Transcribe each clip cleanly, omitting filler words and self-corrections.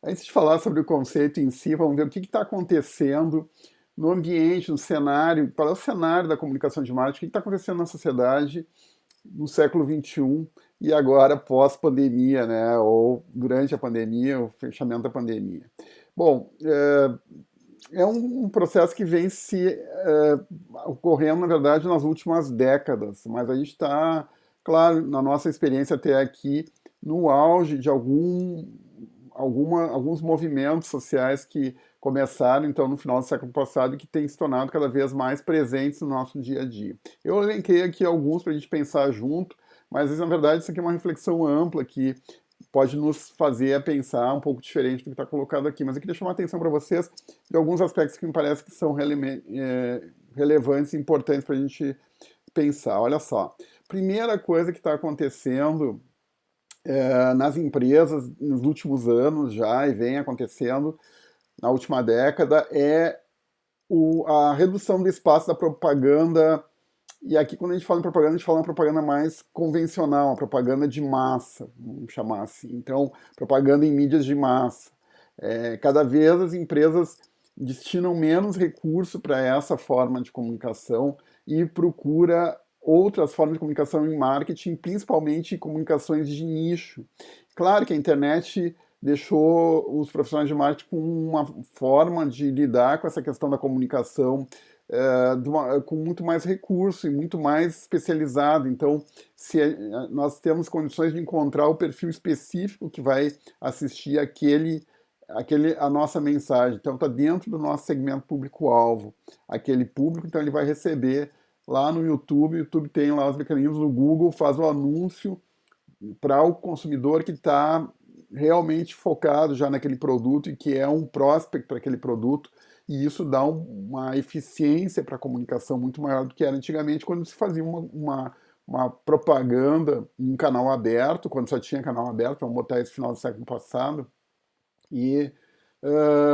Antes de falar sobre o conceito em si, vamos ver o que está acontecendo no ambiente, no cenário, qual é o cenário da comunicação de marketing, o que está acontecendo na sociedade no século XXI e agora pós-pandemia, né, ou durante a pandemia, o fechamento da pandemia. Bom, é um processo que vem se ocorrendo, na verdade, nas últimas décadas, mas a gente está, claro, na nossa experiência até aqui, no auge de alguns movimentos sociais que começaram, então, no final do século passado e que têm se tornado cada vez mais presentes no nosso dia a dia. Eu elenquei aqui alguns para a gente pensar junto, mas, na verdade, isso aqui é uma reflexão ampla que pode nos fazer a pensar um pouco diferente do que está colocado aqui. Mas eu queria chamar a atenção para vocês de alguns aspectos que me parece que são relevantes e importantes para a gente pensar. Olha só, primeira coisa que está acontecendo nas empresas nos últimos anos já e vem acontecendo na última década é a redução do espaço da propaganda. E aqui, quando a gente fala em propaganda, a gente fala uma propaganda mais convencional, uma propaganda de massa, vamos chamar assim. Então, propaganda em mídias de massa. Cada vez as empresas destinam menos recurso para essa forma de comunicação e procura outras formas de comunicação em marketing, principalmente comunicações de nicho. Claro que a internet deixou os profissionais de marketing com uma forma de lidar com essa questão da comunicação com muito mais recurso e muito mais especializado. Então, se nós temos condições de encontrar o perfil específico que vai assistir a nossa mensagem. Então, está dentro do nosso segmento público-alvo. Aquele público, então, ele vai receber lá no YouTube. O YouTube tem lá os mecanismos, o Google faz o anúncio para o consumidor que está realmente focado já naquele produto e que é um prospect para aquele produto, e isso dá uma eficiência para a comunicação muito maior do que era antigamente, quando se fazia uma propaganda em um canal aberto, quando só tinha canal aberto, vamos botar esse final do século passado, e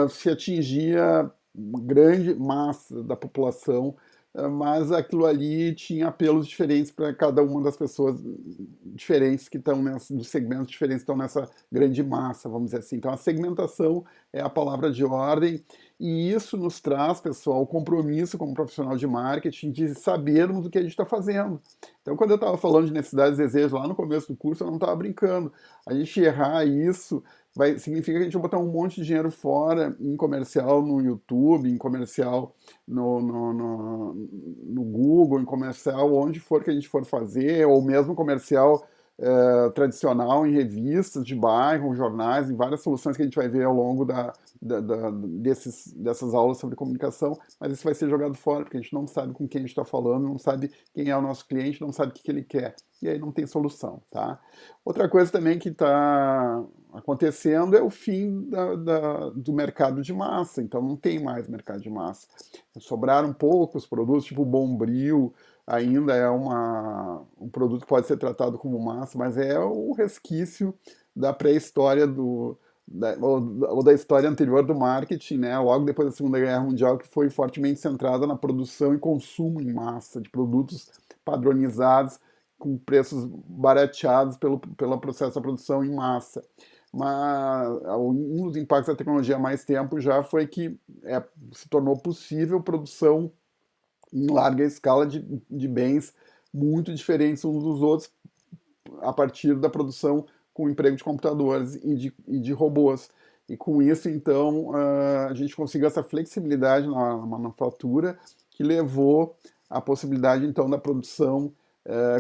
se atingia uma grande massa da população, mas aquilo ali tinha apelos diferentes para cada uma das pessoas diferentes que estão dos segmentos diferentes que estão nessa grande massa, vamos dizer assim. Então a segmentação é a palavra de ordem e isso nos traz, pessoal, o compromisso como profissional de marketing de sabermos o que a gente está fazendo. Então quando eu estava falando de necessidades e desejos lá no começo do curso, eu não estava brincando. A gente errar isso significa que a gente vai botar um monte de dinheiro fora em comercial no YouTube, em comercial no Google, em comercial onde for que a gente for fazer, ou mesmo comercial tradicional em revistas de bairro, jornais, em várias soluções que a gente vai ver ao longo dessas aulas sobre comunicação, mas isso vai ser jogado fora, porque a gente não sabe com quem a gente está falando, não sabe quem é o nosso cliente, não sabe o que ele quer, e aí não tem solução, tá? Outra coisa também que está acontecendo é o fim do mercado de massa, então não tem mais mercado de massa. Sobraram poucos produtos, tipo o Bombril, ainda é um produto que pode ser tratado como massa, mas é o resquício da pré-história ou da história anterior do marketing, né? Logo depois da Segunda Guerra Mundial, que foi fortemente centrada na produção e consumo em massa de produtos padronizados com preços barateados pelo processo da produção em massa. Mas um dos impactos da tecnologia há mais tempo já foi que se tornou possível produção em larga escala de bens muito diferentes uns dos outros a partir da produção com o emprego de computadores e de robôs. E com isso, então, a gente conseguiu essa flexibilidade na manufatura que levou à possibilidade, então, da produção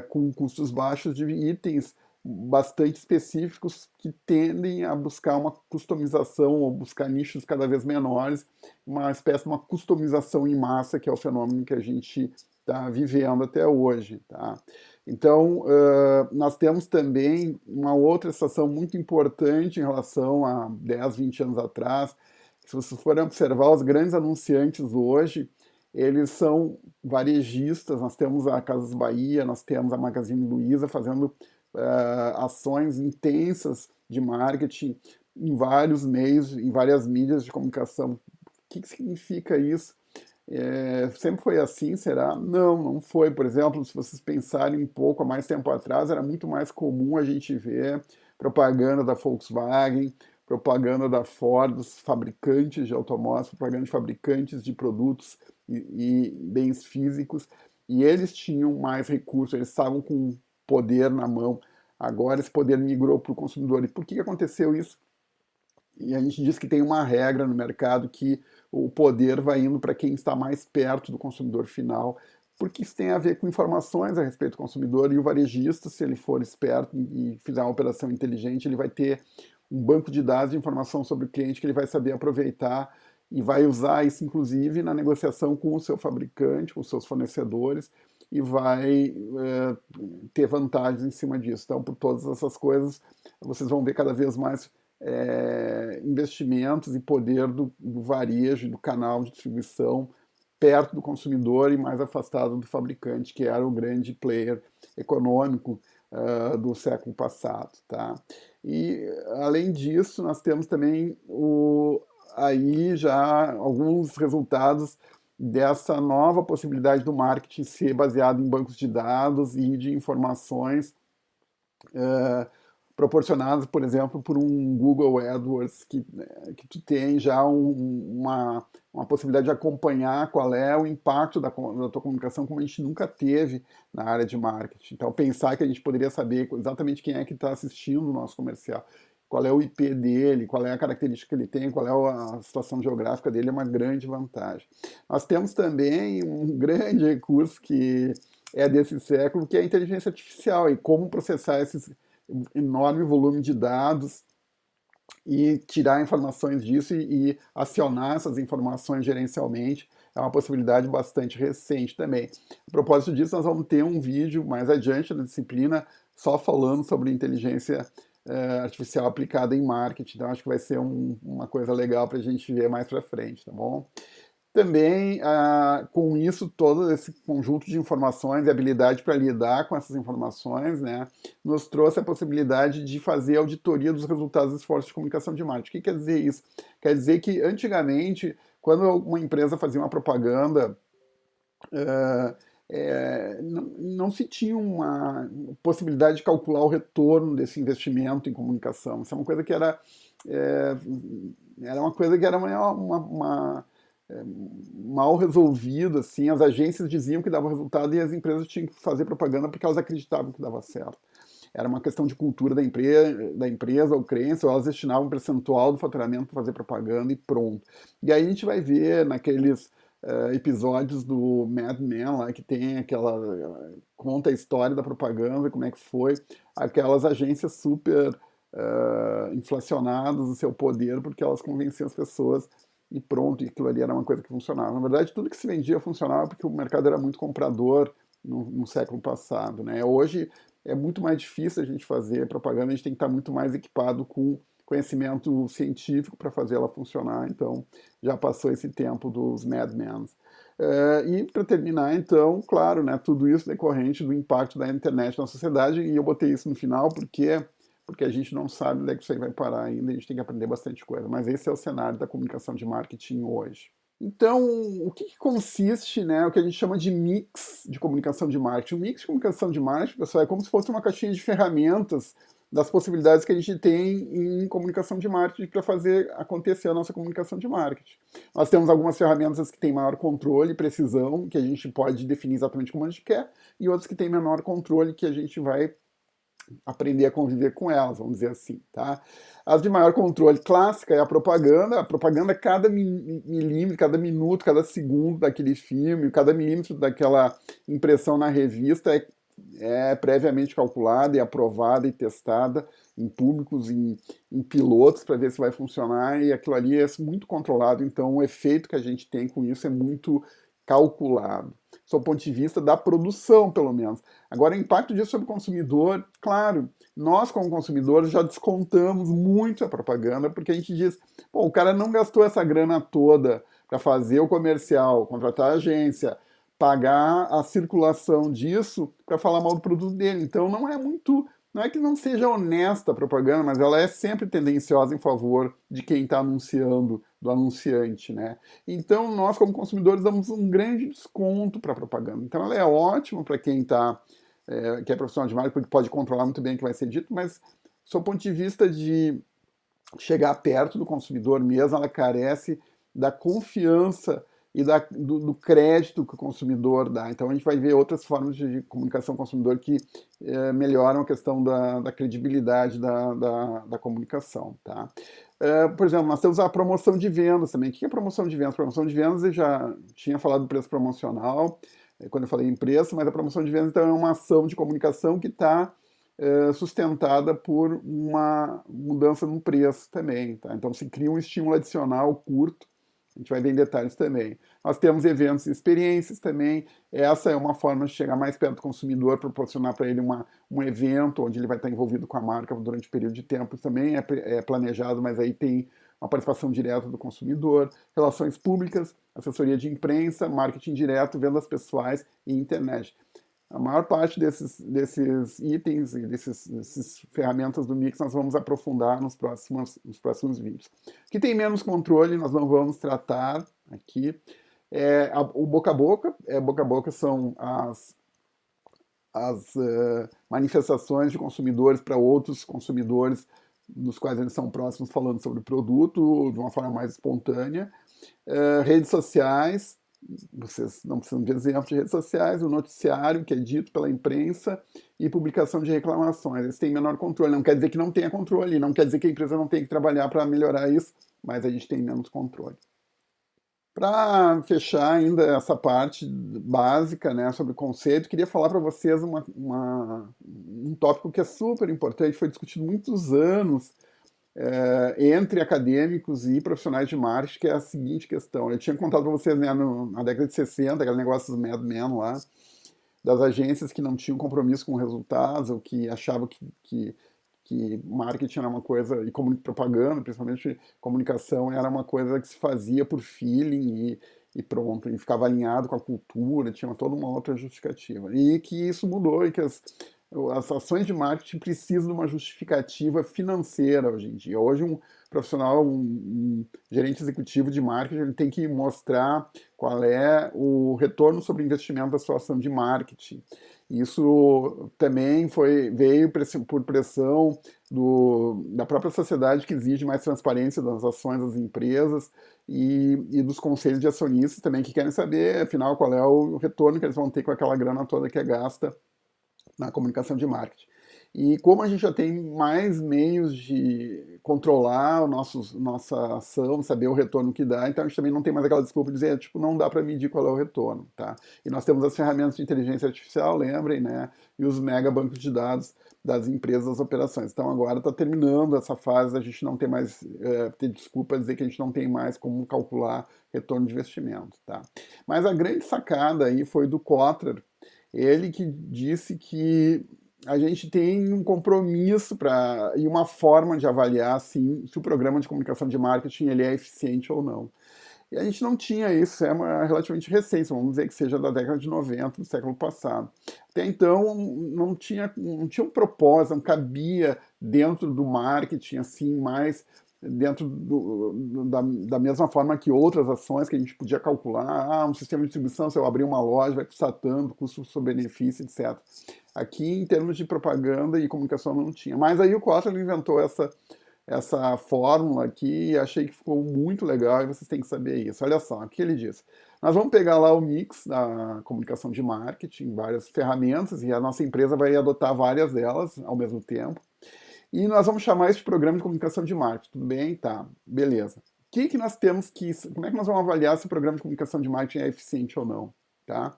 com custos baixos de itens bastante específicos que tendem a buscar uma customização ou buscar nichos cada vez menores, uma espécie de uma customização em massa, que é o fenômeno que a gente está vivendo até hoje. Tá? Então, nós temos também uma outra situação muito importante em relação a 10, 20 anos atrás. Se você for observar os grandes anunciantes hoje, eles são varejistas. Nós temos a Casas Bahia, nós temos a Magazine Luiza fazendo ações intensas de marketing em vários meios, em várias mídias de comunicação. O que significa isso? Sempre foi assim, será? Não, não foi. Por exemplo, se vocês pensarem um pouco há mais tempo atrás, era muito mais comum a gente ver propaganda da Volkswagen, propaganda da Ford, dos fabricantes de automóveis, propaganda de fabricantes de produtos e bens físicos, e eles tinham mais recursos, eles estavam com poder na mão. Agora esse poder migrou para o consumidor. E por que aconteceu isso? E a gente diz que tem uma regra no mercado que o poder vai indo para quem está mais perto do consumidor final, porque isso tem a ver com informações a respeito do consumidor, e o varejista, se ele for esperto e fizer uma operação inteligente, ele vai ter um banco de dados de informação sobre o cliente que ele vai saber aproveitar e vai usar isso, inclusive, na negociação com o seu fabricante, com os seus fornecedores, e vai ter vantagens em cima disso. Então, por todas essas coisas, vocês vão ver cada vez mais investimentos e poder do varejo, do canal de distribuição perto do consumidor e mais afastado do fabricante, que era o grande player econômico do século passado. Tá? E, além disso, nós temos também aí já alguns resultados dessa nova possibilidade do marketing ser baseado em bancos de dados e de informações proporcionadas, por exemplo, por um Google AdWords, que tu tem já uma possibilidade de acompanhar qual é o impacto da tua comunicação, como a gente nunca teve na área de marketing. Então, pensar que a gente poderia saber exatamente quem é que está assistindo o nosso comercial, qual é o IP dele, qual é a característica que ele tem, qual é a situação geográfica dele, é uma grande vantagem. Nós temos também um grande recurso que é desse século, que é a inteligência artificial, e como processar esses enorme volume de dados e tirar informações disso e acionar essas informações gerencialmente é uma possibilidade bastante recente também. A propósito disso, nós vamos ter um vídeo mais adiante na disciplina só falando sobre inteligência artificial aplicada em marketing, então acho que vai ser uma coisa legal para a gente ver mais para frente, tá bom? Também, com isso, todo esse conjunto de informações e habilidade para lidar com essas informações, né, nos trouxe a possibilidade de fazer auditoria dos resultados dos esforços de comunicação de marketing. O que quer dizer isso? Quer dizer que, antigamente, quando uma empresa fazia uma propaganda, não se tinha uma possibilidade de calcular o retorno desse investimento em comunicação. Isso é uma coisa que era uma coisa que era mal resolvido, assim, as agências diziam que dava resultado e as empresas tinham que fazer propaganda porque elas acreditavam que dava certo. Era uma questão de cultura da empresa ou crença, ou elas destinavam um percentual do faturamento para fazer propaganda e pronto. E aí a gente vai ver naqueles episódios do Mad Men lá, que tem aquela... conta a história da propaganda, como é que foi, aquelas agências super inflacionadas do seu poder, porque elas convenciam as pessoas e pronto, e aquilo ali era uma coisa que funcionava. Na verdade, tudo que se vendia funcionava porque o mercado era muito comprador no século passado, né? Hoje é muito mais difícil a gente fazer propaganda, a gente tem que estar muito mais equipado com conhecimento científico para fazer ela funcionar, então já passou esse tempo dos Mad Men. E para terminar, então, claro, né, tudo isso decorrente do impacto da internet na sociedade, e eu botei isso no final porque a gente não sabe onde é que isso aí vai parar ainda, a gente tem que aprender bastante coisa. Mas esse é o cenário da comunicação de marketing hoje. Então, o que consiste, né, o que a gente chama de mix de comunicação de marketing? O mix de comunicação de marketing, pessoal, é como se fosse uma caixinha de ferramentas das possibilidades que a gente tem em comunicação de marketing para fazer acontecer a nossa comunicação de marketing. Nós temos algumas ferramentas que têm maior controle e precisão, que a gente pode definir exatamente como a gente quer, e outras que têm menor controle, que a gente vai aprender a conviver com elas, vamos dizer assim, tá? As de maior controle clássica é a propaganda cada milímetro, cada minuto, cada segundo daquele filme, cada milímetro daquela impressão na revista é previamente calculada e aprovada e testada em públicos, em pilotos, para ver se vai funcionar, e aquilo ali é muito controlado, então o efeito que a gente tem com isso é muito calculado, sob o ponto de vista da produção, pelo menos. Agora, o impacto disso sobre o consumidor, claro, nós como consumidores já descontamos muito a propaganda, porque a gente diz, pô, o cara não gastou essa grana toda para fazer o comercial, contratar a agência, pagar a circulação disso para falar mal do produto dele. Então não é que não seja honesta a propaganda, mas ela é sempre tendenciosa em favor de quem está anunciando, do anunciante, né? Então nós como consumidores damos um grande desconto para a propaganda. Então ela é ótima para quem que é profissional de marketing, porque pode controlar muito bem o que vai ser dito, mas do ponto de vista de chegar perto do consumidor mesmo, ela carece da confiança e do crédito que o consumidor dá. Então a gente vai ver outras formas de comunicação com o consumidor que melhoram a questão da credibilidade da comunicação. Tá? Por exemplo, nós temos a promoção de vendas também. O que é promoção de vendas? Promoção de vendas, eu já tinha falado do preço promocional, quando eu falei em preço, mas a promoção de vendas então, é uma ação de comunicação que está sustentada por uma mudança no preço também. Tá? Então se cria um estímulo adicional curto, a gente vai ver em detalhes também. Nós temos eventos e experiências também, essa é uma forma de chegar mais perto do consumidor, proporcionar para ele um evento onde ele vai estar envolvido com a marca durante um período de tempo, também é planejado, mas aí tem uma participação direta do consumidor, relações públicas, assessoria de imprensa, marketing direto, vendas pessoais e internet. A maior parte desses itens e dessas ferramentas do Mix nós vamos aprofundar nos próximos vídeos. O que tem menos controle nós não vamos tratar aqui. O boca a boca são as manifestações de consumidores para outros consumidores dos quais eles são próximos falando sobre o produto de uma forma mais espontânea. Redes sociais, vocês não precisam de exemplo de redes sociais, o noticiário que é dito pela imprensa e publicação de reclamações. Eles têm menor controle, não quer dizer que não tenha controle, não quer dizer que a empresa não tenha que trabalhar para melhorar isso, mas a gente tem menos controle. Para fechar ainda essa parte básica, né, sobre o conceito, queria falar para vocês um tópico que é super importante, foi discutido muitos anos entre acadêmicos e profissionais de marketing, que é a seguinte questão. Eu tinha contado para vocês, né, na década de 60, aquele negócio dos Mad Men lá, das agências que não tinham compromisso com resultados, ou que achavam que marketing era uma coisa, e propaganda, principalmente comunicação, era uma coisa que se fazia por feeling e pronto, e ficava alinhado com a cultura, tinha toda uma outra justificativa. E que isso mudou e que as ações de marketing precisam de uma justificativa financeira hoje em dia. Hoje um profissional, um gerente executivo de marketing, ele tem que mostrar qual é o retorno sobre o investimento da sua ação de marketing. Isso também veio por pressão da própria sociedade, que exige mais transparência das ações das empresas e dos conselhos de acionistas também, que querem saber, afinal, qual é o retorno que eles vão ter com aquela grana toda que é gasta na comunicação de marketing. E como a gente já tem mais meios de controlar nossa ação, saber o retorno que dá, então a gente também não tem mais aquela desculpa de dizer, tipo, não dá para medir qual é o retorno, tá? E nós temos as ferramentas de inteligência artificial, lembrem, né? E os mega bancos de dados das empresas, das operações. Então agora está terminando essa fase, a gente não tem mais, ter desculpa dizer que a gente não tem mais como calcular retorno de investimento, tá? Mas a grande sacada aí foi do Kotler, ele que disse que a gente tem um compromisso e uma forma de avaliar assim, se o programa de comunicação de marketing ele é eficiente ou não. E a gente não tinha isso, é relativamente recente, vamos dizer que seja da década de 90 do século passado. Até então não tinha um propósito, não cabia dentro do marketing assim mais dentro da mesma forma que outras ações que a gente podia calcular, um sistema de distribuição, se eu abrir uma loja vai custar tanto, custo-benefício, etc. Aqui, em termos de propaganda e comunicação, não tinha. Mas aí o Kotler inventou essa fórmula aqui e achei que ficou muito legal e vocês têm que saber isso. Olha só, o que ele diz. Nós vamos pegar lá o mix da comunicação de marketing, várias ferramentas, e a nossa empresa vai adotar várias delas ao mesmo tempo. E nós vamos chamar esse programa de comunicação de marketing, tudo bem? Tá, beleza. Que nós temos como é que nós vamos avaliar se o programa de comunicação de marketing é eficiente ou não, tá?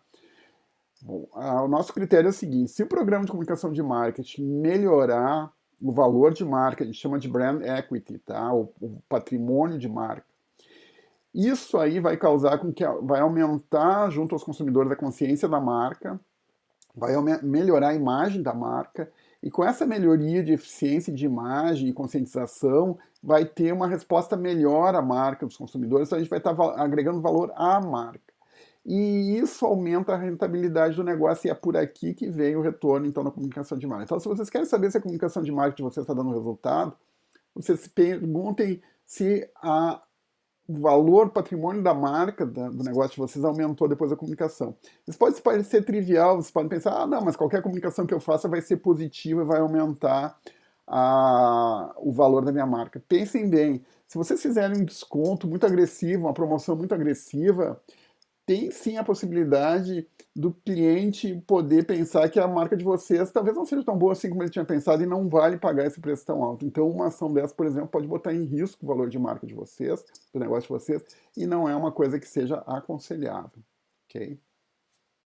Bom, o nosso critério é o seguinte, se o programa de comunicação de marketing melhorar o valor de marca, a gente chama de brand equity, tá? O patrimônio de marca, isso aí vai causar com que vai aumentar junto aos consumidores a consciência da marca, vai melhorar a imagem da marca, e com essa melhoria de eficiência de imagem e conscientização, vai ter uma resposta melhor à marca dos consumidores, então a gente vai estar agregando valor à marca. E isso aumenta a rentabilidade do negócio, e é por aqui que vem o retorno, então, na comunicação de marketing. Então, se vocês querem saber se a comunicação de marketing de vocês está dando resultado, vocês se perguntem se o valor, patrimônio da marca, do negócio de vocês aumentou depois da comunicação. Isso pode parecer trivial, vocês podem pensar, não, mas qualquer comunicação que eu faça vai ser positiva e vai aumentar o valor da minha marca. Pensem bem, se vocês fizerem um desconto muito agressivo, uma promoção muito agressiva, tem sim a possibilidade do cliente poder pensar que a marca de vocês talvez não seja tão boa assim como ele tinha pensado e não vale pagar esse preço tão alto. Então, uma ação dessa, por exemplo, pode botar em risco o valor de marca de vocês, do negócio de vocês, e não é uma coisa que seja aconselhável, ok?